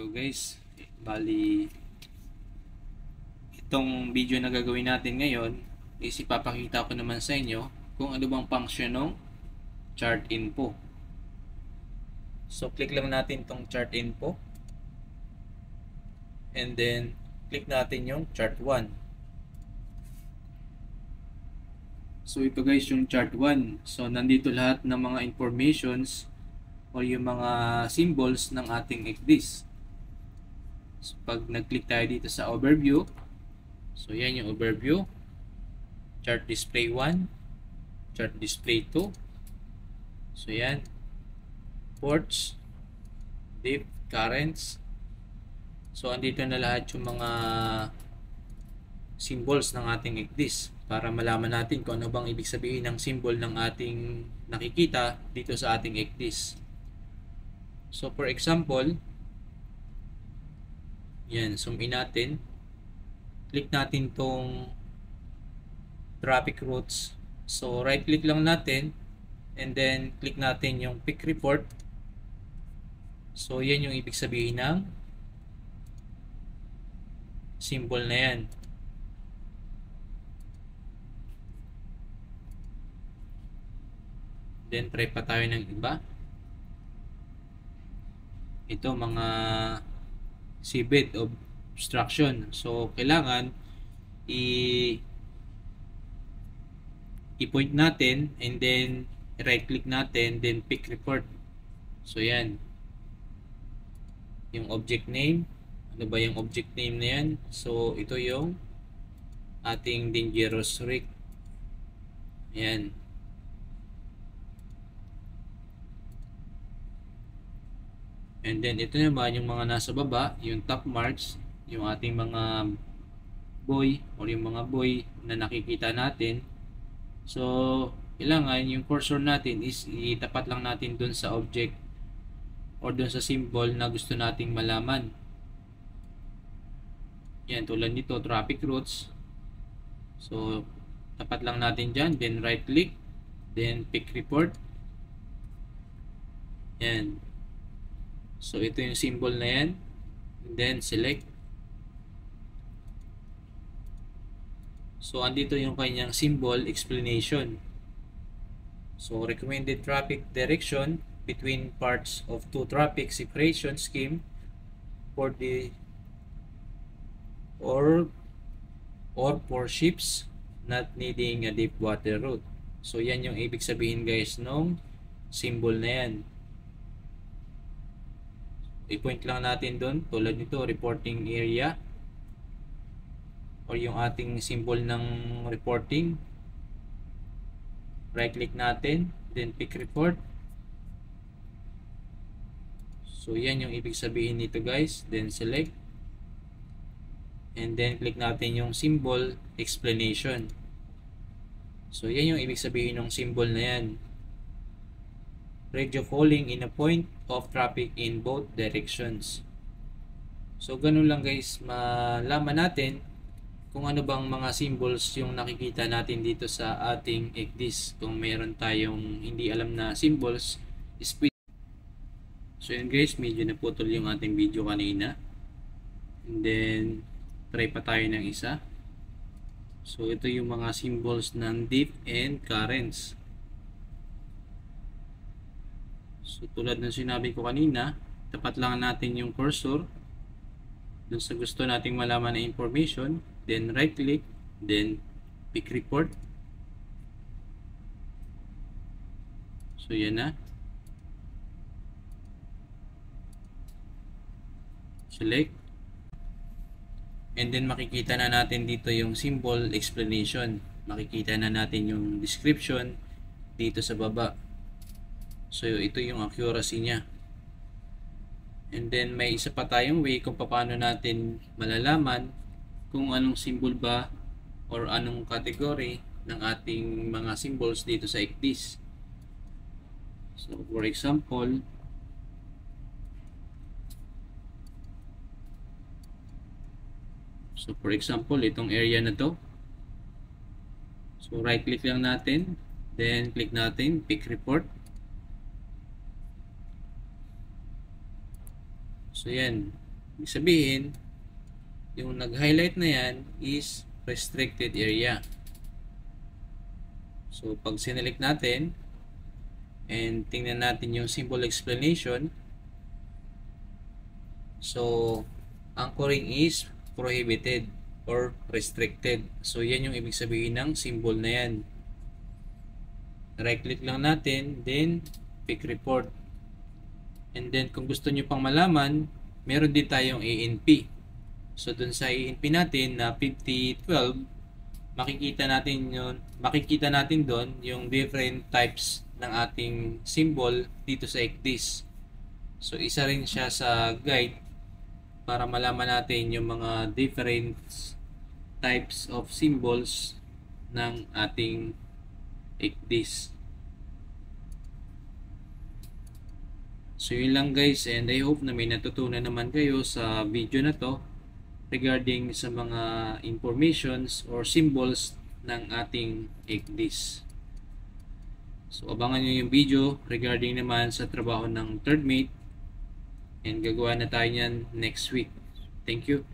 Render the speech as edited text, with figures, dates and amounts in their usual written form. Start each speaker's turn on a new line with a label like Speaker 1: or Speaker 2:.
Speaker 1: So guys, bali itong video na gagawin natin ngayon is ipapakita ko naman sa inyo kung ano bang function ng chart info. So click lang natin tong chart info and then click natin yung chart 1. So ito guys yung chart 1. So nandito lahat ng mga informations o yung mga symbols ng ating XDIS. So pag nag-click tayo dito sa overview, so yan yung overview, chart display 1, chart display 2, so yan, ports, diff, currents. So andito na lahat yung mga symbols ng ating XDIS para malaman natin kung ano bang ibig sabihin ng symbol ng ating nakikita dito sa ating XDIS. So for example, yan, zoom in natin. Click natin tong traffic routes. So right click lang natin and then click natin yung peak report. So yan yung ibig sabihin ng symbol na yan. Then try pa tayo ng iba. Ito mga seabed obstruction. So kailangan i-point natin and then right click natin then pick report. So yan. Yung object name. Ano ba yung object name na yan? So ito yung ating dangerous wreck. Yan. And then ito naman yung mga nasa baba, yung top marks, yung ating mga buoy o yung mga buoy na nakikita natin. So kailangan yung cursor natin is itapat lang natin dun sa object or dun sa symbol na gusto nating malaman. Yan, tulad nito, traffic routes. So tapat lang natin dyan, then right click, then pick report. Yan. So ito yung symbol na yan, and then select. So andito yung kanyang symbol explanation. So recommended traffic direction between parts of two traffic separation scheme for the or for ships not needing a deep water route. So yan yung ibig sabihin guys nung symbol na yan. I-point lang natin doon, tulad nito, reporting area or yung ating symbol ng reporting. Right click natin, then pick report. So yan yung ibig sabihin nito guys, then select and then click natin yung symbol explanation. So yan yung ibig sabihin ng symbol na yan. Radio calling in a point of traffic in both directions. So ganun lang guys, malaman natin kung ano bang mga symbols yung nakikita natin dito sa ating XDIS. Kung mayroon tayong hindi alam na symbols, so yun guys, medyo naputol yung ating video kanina. And then try pa tayo ng isa. So ito yung mga symbols ng diff and currents. So tulad ng sinabi ko kanina, tapat lang natin yung cursor dun sa gusto nating malaman na information, then right click, then pick report. So yan na. Select. And then makikita na natin dito yung symbol explanation. Makikita na natin yung description dito sa baba. So ito yung accuracy niya. And then may isa pa tayong way kung paano natin malalaman kung anong symbol ba or anong category ng ating mga symbols dito sa XDIS. So for example, itong area na to. So right click lang natin, then click natin pick report. So yan, Ibig sabihin, yung nag-highlight na yan is restricted area. So, pag sinelect natin, and tingnan natin yung symbol explanation, so, anchoring is prohibited or restricted. So, yan yung ibig sabihin ng symbol na yan. Right click lang natin, then pick report. And then, kung gusto nyo pang malaman, meron din tayong ANP. So, dun sa ANP natin na 5012, makikita natin doon yung different types ng ating symbol dito sa ECDIS. So, isa rin siya sa guide para malaman natin yung mga different types of symbols ng ating ECDIS. So, yun lang guys, and I hope na may natutunan naman kayo sa video na to regarding sa mga informations or symbols ng ating ECDIS. So, abangan nyo yung video regarding naman sa trabaho ng third mate, and gagawa na tayo yan next week. Thank you.